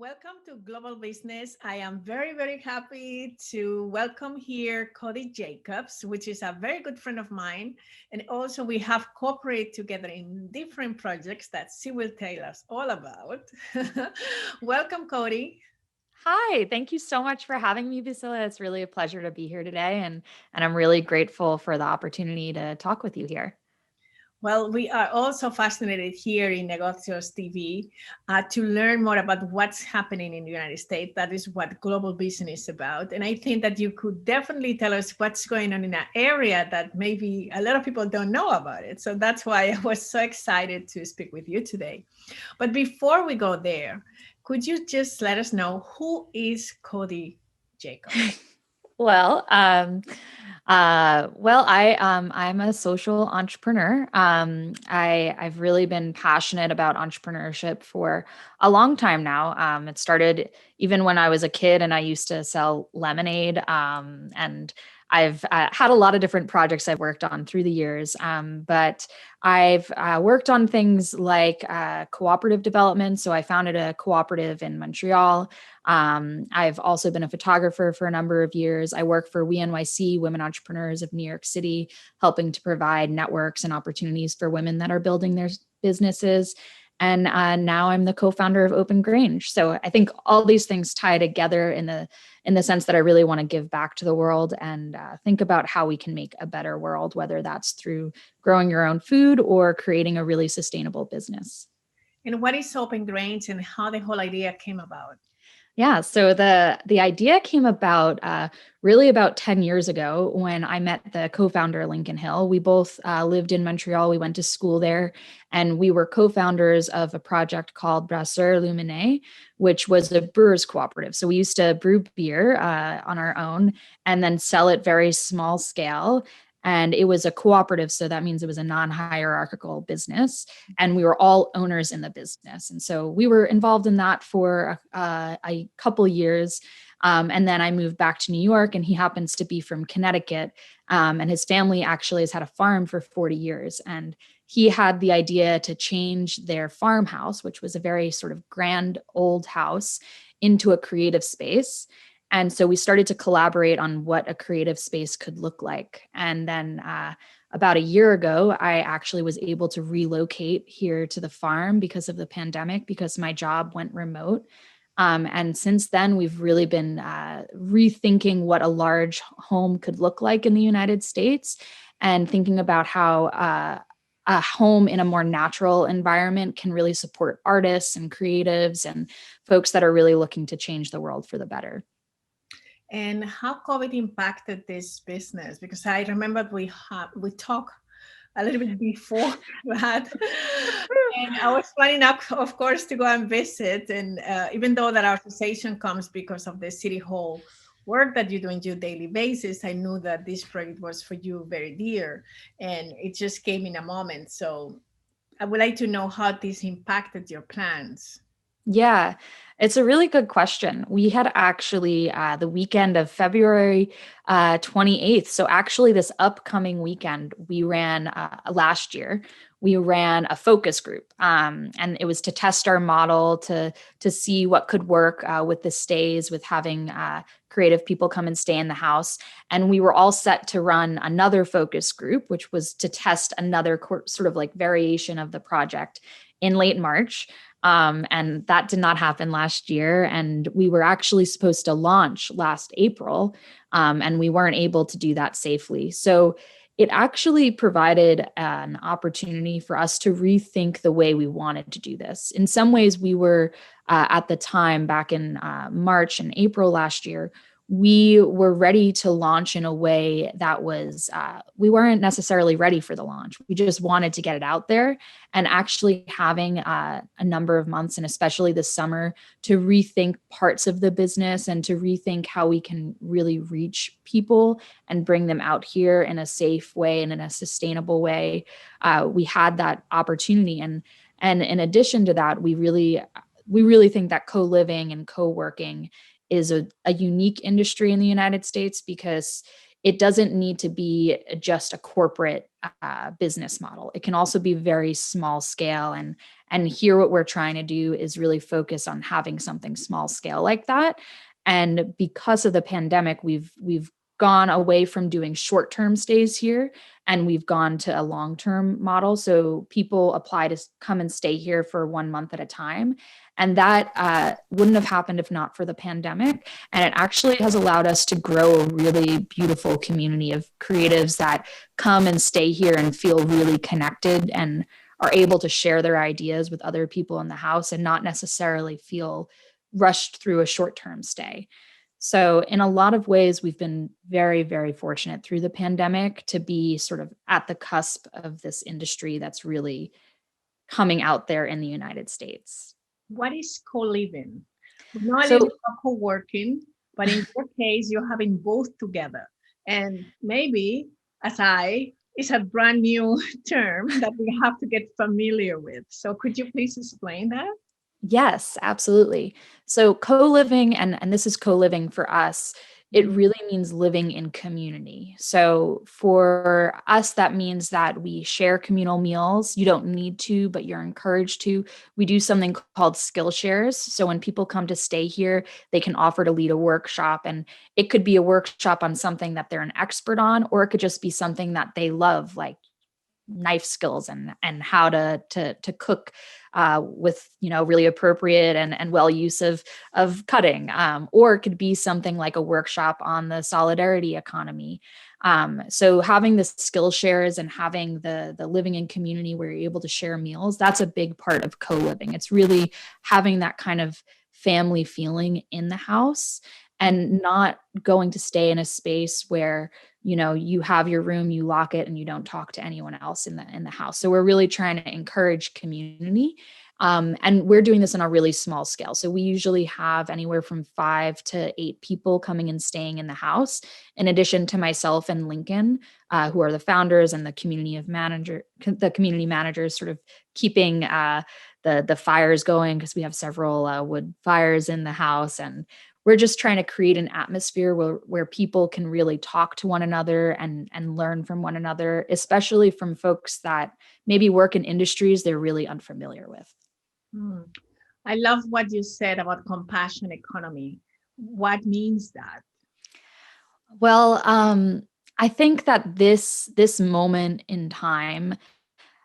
Welcome to Global Business. I am very, very happy to welcome here Cody Jacobs, which is a very good friend of mine. And also we have cooperated together in different projects that she will tell us all about. Welcome, Cody. Hi, thank you so much for having me, Bisila. It's really a pleasure to be here today, and I'm really grateful for the opportunity to talk with you here. Well, we are also fascinated here in Negocios TV to learn more about what's happening in the United States. That is what global business is about. And I think that you could definitely tell us what's going on in an area that maybe a lot of people don't know about it. So that's why I was so excited to speak with you today. But before we go there, could you just let us know who is Cody Jacobs? Well, I'm a social entrepreneur. I've really been passionate about entrepreneurship for a long time now. It started even when I was a kid and I used to sell lemonade. And I've had a lot of different projects I've worked on through the years. But I've worked on things like cooperative development. So I founded a cooperative in Montreal. I've also been a photographer for a number of years. I work for WeNYC, Women Entrepreneurs of New York City, helping to provide networks and opportunities for women that are building their businesses. And now I'm the co-founder of Open Grange. So I think all these things tie together in the sense that I really want to give back to the world and think about how we can make a better world, whether that's through growing your own food or creating a really sustainable business. And what is Open Grange and how the whole idea came about? Yeah, so the idea came about really about 10 years ago when I met the co-founder Lincoln Hill. We both lived in Montreal. We went to school there, and we were co-founders of a project called Brasseur Luminet, which was a brewers cooperative. So we used to brew beer on our own and then sell it very small scale. And it was a cooperative. So that means it was a non-hierarchical business. And we were all owners in the business. And so we were involved in that for a couple years. And then I moved back to New York, and he happens to be from Connecticut. And his family actually has had a farm for 40 years. And he had the idea to change their farmhouse, which was a very sort of grand old house, into a creative space. And so we started to collaborate on what a creative space could look like. And then about a year ago, I actually was able to relocate here to the farm because of the pandemic, because my job went remote. And since then, we've really been rethinking what a large home could look like in the United States and thinking about how a home in a more natural environment can really support artists and creatives and folks that are really looking to change the world for the better. And how COVID impacted this business? Because I remember we talked a little bit before that, and I was planning up, of course, to go and visit. And even though that our association comes because of the city hall work that you do on your daily basis, I knew that this project was for you very dear, and it just came in a moment. So I would like to know how this impacted your plans. Yeah, it's a really good question. We had actually the weekend of February 28th. So actually this upcoming weekend, we ran last year, we ran a focus group, and it was to test our model to see what could work with the stays, with having creative people come and stay in the house. And we were all set to run another focus group, which was to test another sort of like variation of the project in late March. And that did not happen last year. And we were actually supposed to launch last April, and we weren't able to do that safely. So it actually provided an opportunity for us to rethink the way we wanted to do this. In some ways, we were at the time back in March and April last year, we were ready to launch in a way that was, we weren't necessarily ready for the launch. We just wanted to get it out there, and actually having a number of months, and especially this summer, to rethink parts of the business and to rethink how we can really reach people and bring them out here in a safe way and in a sustainable way. We had that opportunity. And in addition to that, we really think that co-living and co-working is a unique industry in the United States, because it doesn't need to be just a corporate business model. It can also be very small scale. And here what we're trying to do is really focus on having something small scale like that. And because of the pandemic, we've gone away from doing short-term stays here, and we've gone to a long-term model. So people apply to come and stay here for 1 month at a time. And that wouldn't have happened if not for the pandemic. And it actually has allowed us to grow a really beautiful community of creatives that come and stay here and feel really connected and are able to share their ideas with other people in the house and not necessarily feel rushed through a short-term stay. So in a lot of ways, we've been very, very fortunate through the pandemic to be sort of at the cusp of this industry that's really coming out there in the United States. What is co-living? We know a So- little about co-working, but in your case, you're having both together. And maybe, it's a brand new term that we have to get familiar with. So could you please explain that? Yes, absolutely. So co-living, and this is co-living for us, it really means living in community. So for us, that means that we share communal meals. You don't need to, but you're encouraged to. We do something called skill shares. So when people come to stay here, they can offer to lead a workshop, and it could be a workshop on something that they're an expert on, or it could just be something that they love, like knife skills and how to cook with really appropriate and well use of cutting, or it could be something like a workshop on the solidarity economy. So having the skill shares and having the living in community where you're able to share meals, that's a big part of co-living. It's really having that kind of family feeling in the house and not going to stay in a space where you have your room, you lock it, and you don't talk to anyone else in the house. So we're really trying to encourage community. And we're doing this on a really small scale. So we usually have anywhere from 5 to 8 people coming and staying in the house, in addition to myself and Lincoln, who are the founders and the community managers, sort of keeping the fires going, because we have several wood fires in the house. And we're just trying to create an atmosphere where people can really talk to one another and learn from one another, especially from folks that maybe work in industries they're really unfamiliar with. I love what you said about compassion economy. What means that? Well, I think that this moment in time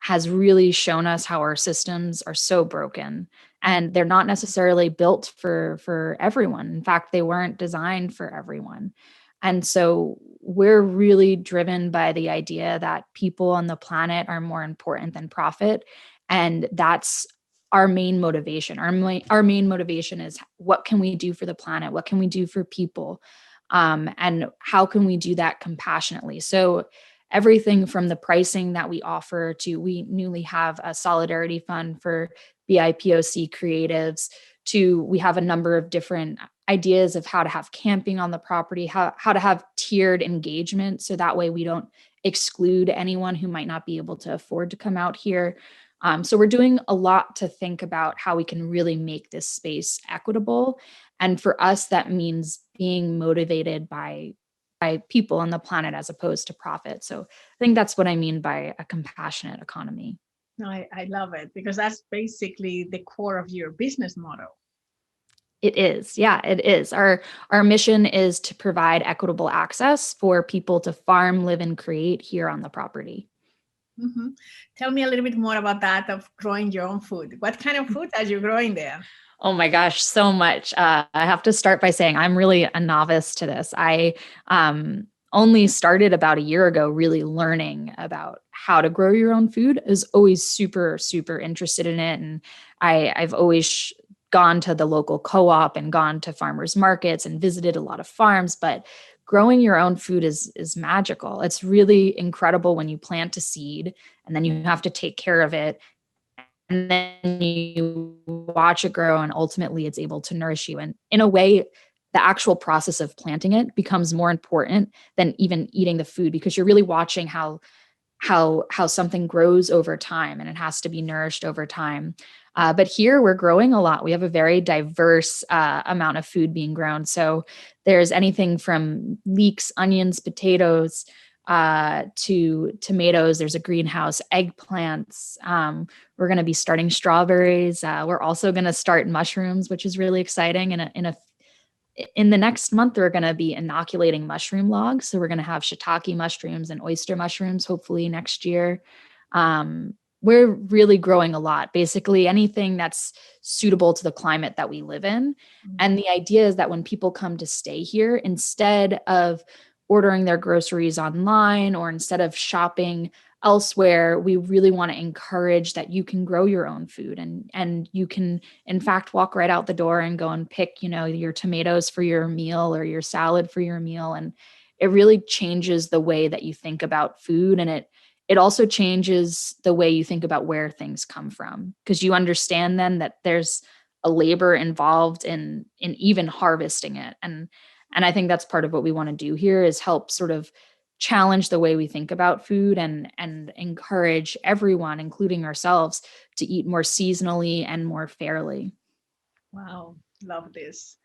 has really shown us how our systems are so broken, and they're not necessarily built for everyone. In fact, they weren't designed for everyone. And so we're really driven by the idea that people on the planet are more important than profit. And that's our main motivation. Our main motivation is, what can we do for the planet? What can we do for people? And how can we do that compassionately? So everything from the pricing that we offer to, we newly have a solidarity fund for BIPOC creatives, to we have a number of different ideas of how to have camping on the property, how to have tiered engagement. So that way we don't exclude anyone who might not be able to afford to come out here. So we're doing a lot to think about how we can really make this space equitable. And for us, that means being motivated by people on the planet as opposed to profit. So I think that's what I mean by a compassionate economy. I love it, because that's basically the core of your business model. It is. Yeah, it is. Our mission is to provide equitable access for people to farm, live, and create here on the property. Mm-hmm. Tell me a little bit more about that, of growing your own food. What kind of food are you growing there? Oh my gosh, so much. I have to start by saying I'm really a novice to this. I only started about a year ago really learning about how to grow your own food. I was always super, super interested in it. And I've always gone to the local co-op and gone to farmers markets and visited a lot of farms, but growing your own food is magical. It's really incredible when you plant a seed and then you have to take care of it. And then you watch it grow, and ultimately it's able to nourish you. And in a way, the actual process of planting it becomes more important than even eating the food, because you're really watching how something grows over time, and it has to be nourished over time. But here we're growing a lot. We have a very diverse amount of food being grown. So there's anything from leeks, onions, potatoes, to tomatoes. There's a greenhouse, eggplants. We're going to be starting strawberries. We're also going to start mushrooms, which is really exciting. In the next month, we're going to be inoculating mushroom logs. So we're going to have shiitake mushrooms and oyster mushrooms, hopefully next year. We're really growing a lot, basically anything that's suitable to the climate that we live in. And the idea is that when people come to stay here, instead of ordering their groceries online or instead of shopping elsewhere, we really want to encourage that you can grow your own food and you can in fact walk right out the door and go and pick, your tomatoes for your meal or your salad for your meal. And it really changes the way that you think about food, and it also changes the way you think about where things come from, because you understand then that there's a labor involved in even harvesting it. And I think that's part of what we want to do here, is help sort of challenge the way we think about food and encourage everyone, including ourselves, to eat more seasonally and more fairly. Wow, love this.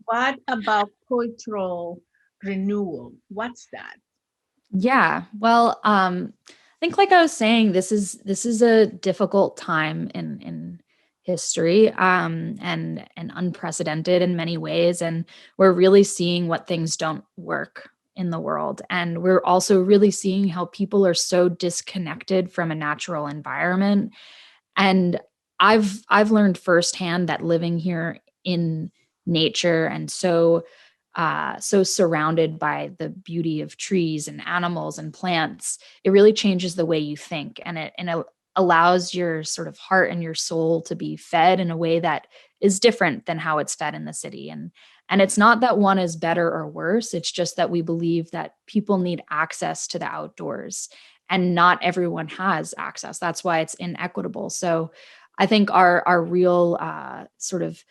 What about cultural renewal? What's that? Yeah. Well, I think like I was saying, this is a difficult time in history, and unprecedented in many ways. And we're really seeing what things don't work in the world. And we're also really seeing how people are so disconnected from a natural environment. And I've learned firsthand that living here in nature and so surrounded by the beauty of trees and animals and plants, it really changes the way you think, and it allows your sort of heart and your soul to be fed in a way that is different than how it's fed in the city. And it's not that one is better or worse. It's just that we believe that people need access to the outdoors, and not everyone has access. That's why it's inequitable. So I think our real sort of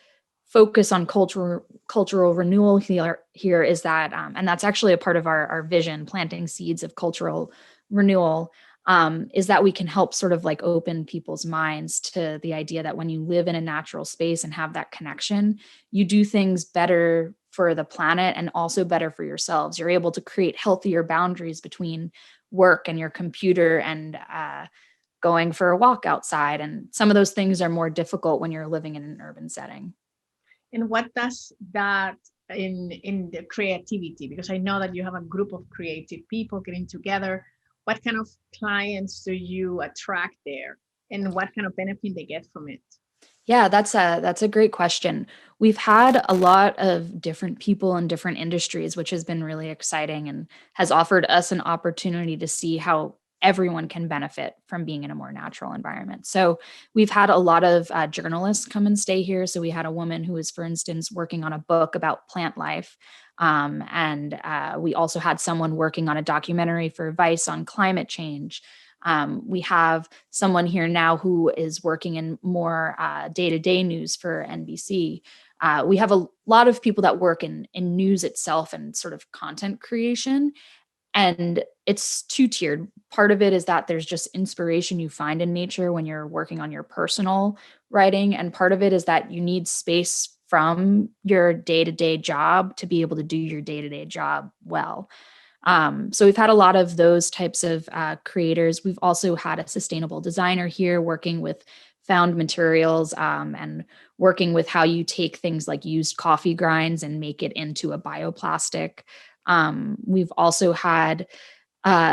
focus on cultural renewal here is that, and that's actually a part of our vision, planting seeds of cultural renewal, is that we can help sort of like open people's minds to the idea that when you live in a natural space and have that connection, you do things better for the planet and also better for yourselves. You're able to create healthier boundaries between work and your computer and going for a walk outside. And some of those things are more difficult when you're living in an urban setting. And what does that in the creativity? Because I know that you have a group of creative people getting together. What kind of clients do you attract there, and what kind of benefit they get from it? Yeah, that's a great question. We've had a lot of different people in different industries, which has been really exciting and has offered us an opportunity to see how everyone can benefit from being in a more natural environment. So we've had a lot of journalists come and stay here. So we had a woman who was, for instance, working on a book about plant life. And we also had someone working on a documentary for Vice on climate change. We have someone here now who is working in more day-to-day news for NBC. We have a lot of people that work in news itself and sort of content creation. And it's two-tiered. Part of it is that there's just inspiration you find in nature when you're working on your personal writing. And part of it is that you need space from your day-to-day job to be able to do your day-to-day job well. So we've had a lot of those types of creators. We've also had a sustainable designer here working with found materials, and working with how you take things like used coffee grinds and make it into a bioplastic. We've also had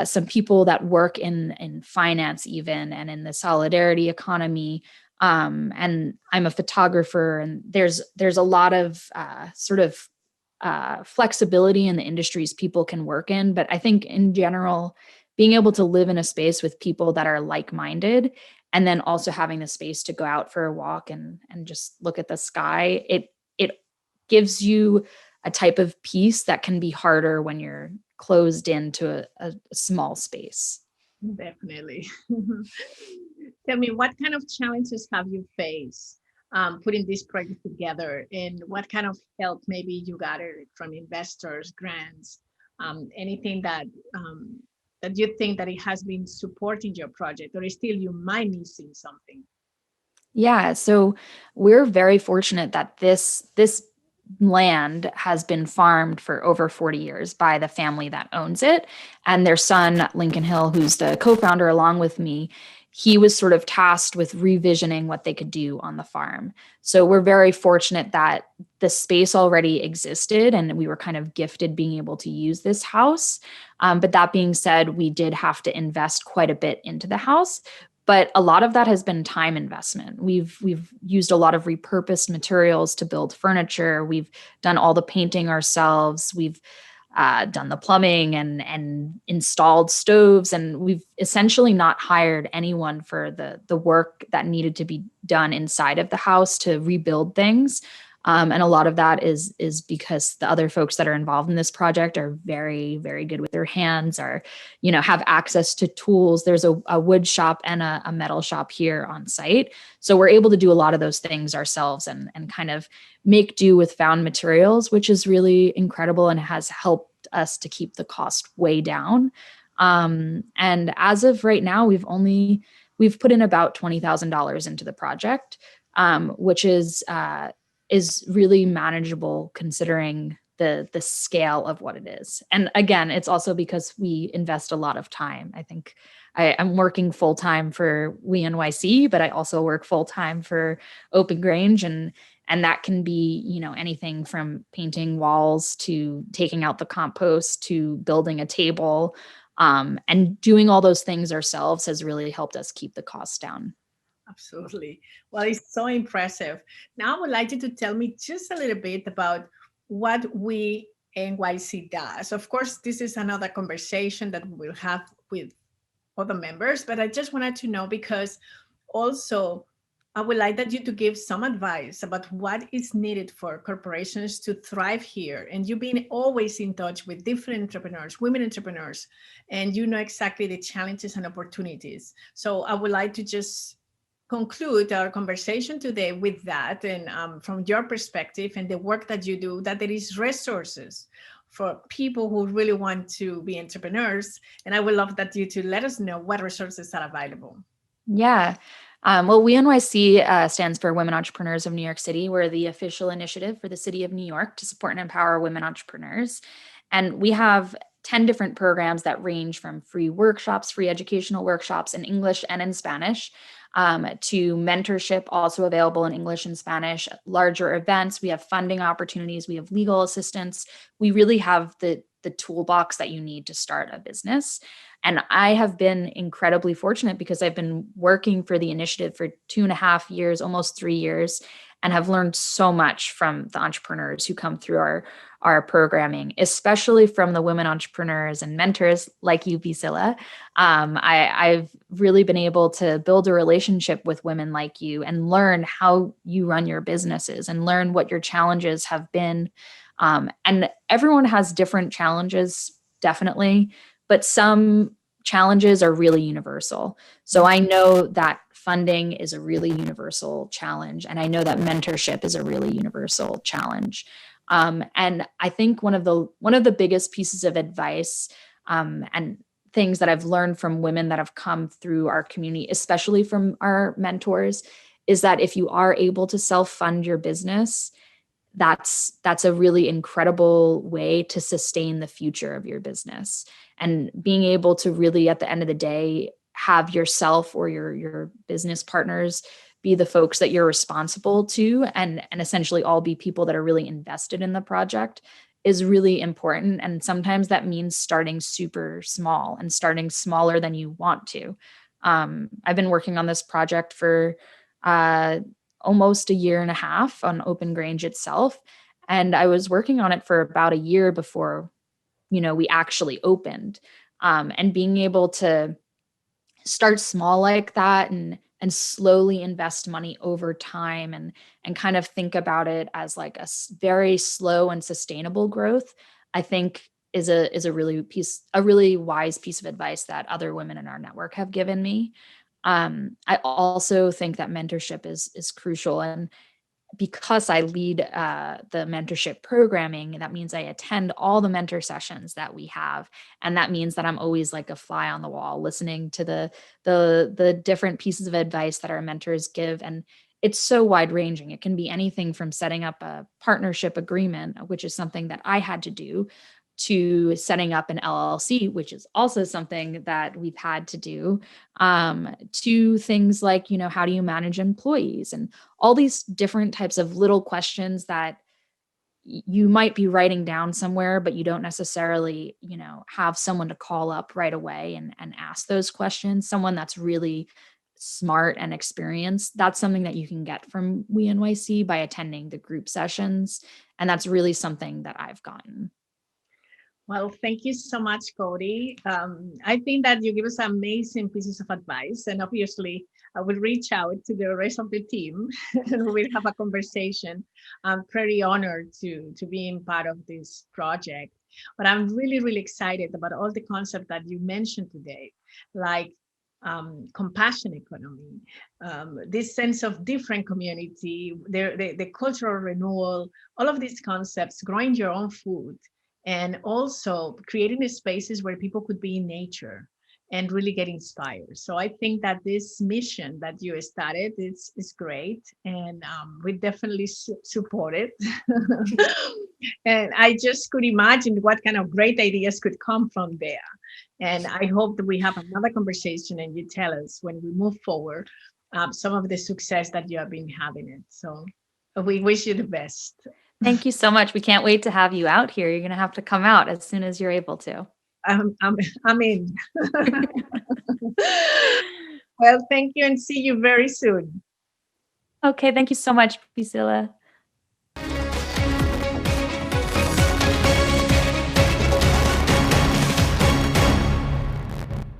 some people that work in finance even, and in the solidarity economy. And I'm a photographer, and there's a lot of sort of flexibility in the industries people can work in. But I think in general, being able to live in a space with people that are like-minded, and then also having the space to go out for a walk and just look at the sky, it gives you a type of peace that can be harder when you're closed into a small space. Definitely. Tell me, what kind of challenges have you faced putting this project together, and what kind of help maybe you got it from investors, grants, anything that you think that it has been supporting your project, or still you might missing something? Yeah, so we're very fortunate that this land has been farmed for over 40 years by the family that owns it, and their son Lincoln Hill, who's the co-founder along with me, he was sort of tasked with revisioning what they could do on the farm. So we're very fortunate that the space already existed and we were kind of gifted being able to use this house. But that being said, we did have to invest quite a bit into the house, but a lot of that has been time investment. We've used a lot of repurposed materials to build furniture. We've done all the painting ourselves. We've done the plumbing and installed stoves, and we've essentially not hired anyone for the work that needed to be done inside of the house to rebuild things. And a lot of that is because the other folks that are involved in this project are very, very good with their hands, or, have access to tools. There's a wood shop and a metal shop here on site. So we're able to do a lot of those things ourselves and kind of make do with found materials, which is really incredible and has helped us to keep the cost way down. And as of right now, we've put in about $20,000 into the project, which is really manageable considering the scale of what it is. And again, it's also because we invest a lot of time. I think I'm working full time for WeNYC, but I also work full time for Open Grange, and that can be, anything from painting walls to taking out the compost to building a table. And doing all those things ourselves has really helped us keep the costs down. Absolutely. Well, it's so impressive. Now, I would like you to tell me just a little bit about what we NYC does. Of course, this is another conversation that we'll have with other members, but I just wanted to know because also I would like that you to give some advice about what is needed for corporations to thrive here. And you've been always in touch with different entrepreneurs, women entrepreneurs, and you know exactly the challenges and opportunities. So I would like to just conclude our conversation today with that, and from your perspective and the work that you do, that there is resources for people who really want to be entrepreneurs. And I would love that you to let us know what resources are available. Yeah. Well, WeNYC stands for Women Entrepreneurs of New York City. We're the official initiative for the city of New York to support and empower women entrepreneurs. And we have 10 different programs that range from free workshops, free educational workshops in English and in Spanish, to mentorship, also available in English and Spanish, larger events. We have funding opportunities. We have legal assistance. We really have the toolbox that you need to start a business. And I have been incredibly fortunate because I've been working for the initiative for 2.5 years, almost 3 years, and have learned so much from the entrepreneurs who come through our programming, especially from the women entrepreneurs and mentors like you, Bisila. I've really been able to build a relationship with women like you and learn how you run your businesses and learn what your challenges have been. And everyone has different challenges, definitely, but some challenges are really universal. So I know that funding is a really universal challenge, and I know that mentorship is a really universal challenge. And I think one of the biggest pieces of advice, and things that I've learned from women that have come through our community, especially from our mentors, is that if you are able to self-fund your business, that's a really incredible way to sustain the future of your business. And being able to really, at the end of the day, have yourself or your business partners be the folks that you're responsible to, and essentially all be people that are really invested in the project, is really important. And sometimes that means starting super small and starting smaller than you want to. I've been working on this project for uh, almost a year and a half on Open Grange itself. And I was working on it for about a year before, we actually opened. And being able to start small like that and slowly invest money over time and kind of think about it as like very slow and sustainable growth, I think is a really wise piece of advice that other women in our network have given me. I also think that mentorship is crucial. And because I lead the mentorship programming, that means I attend all the mentor sessions that we have, and that means that I'm always like a fly on the wall, listening to the different pieces of advice that our mentors give, and it's so wide ranging. It can be anything from setting up a partnership agreement, which is something that I had to do, to setting up an LLC, which is also something that we've had to do, to things like, how do you manage employees, and all these different types of little questions that you might be writing down somewhere, but you don't necessarily, have someone to call up right away and ask those questions. Someone that's really smart and experienced. That's something that you can get from WeNYC by attending the group sessions. And that's really something that I've gotten. Well, thank you so much, Cody. I think that you give us amazing pieces of advice, and obviously I will reach out to the rest of the team and we'll have a conversation. I'm pretty honored to being part of this project, but I'm really, really excited about all the concepts that you mentioned today, like compassion economy, this sense of different community, the cultural renewal, all of these concepts, growing your own food, and also creating the spaces where people could be in nature and really get inspired. So I think that this mission that you started is great, and we definitely support it. And I just could imagine what kind of great ideas could come from there. And I hope that we have another conversation and you tell us when we move forward some of the success that you have been having it. So we wish you the best. Thank you so much. We can't wait to have you out here. You're going to have to come out as soon as you're able to. I'm in. Well, thank you and see you very soon. Okay. Thank you so much, Bisila.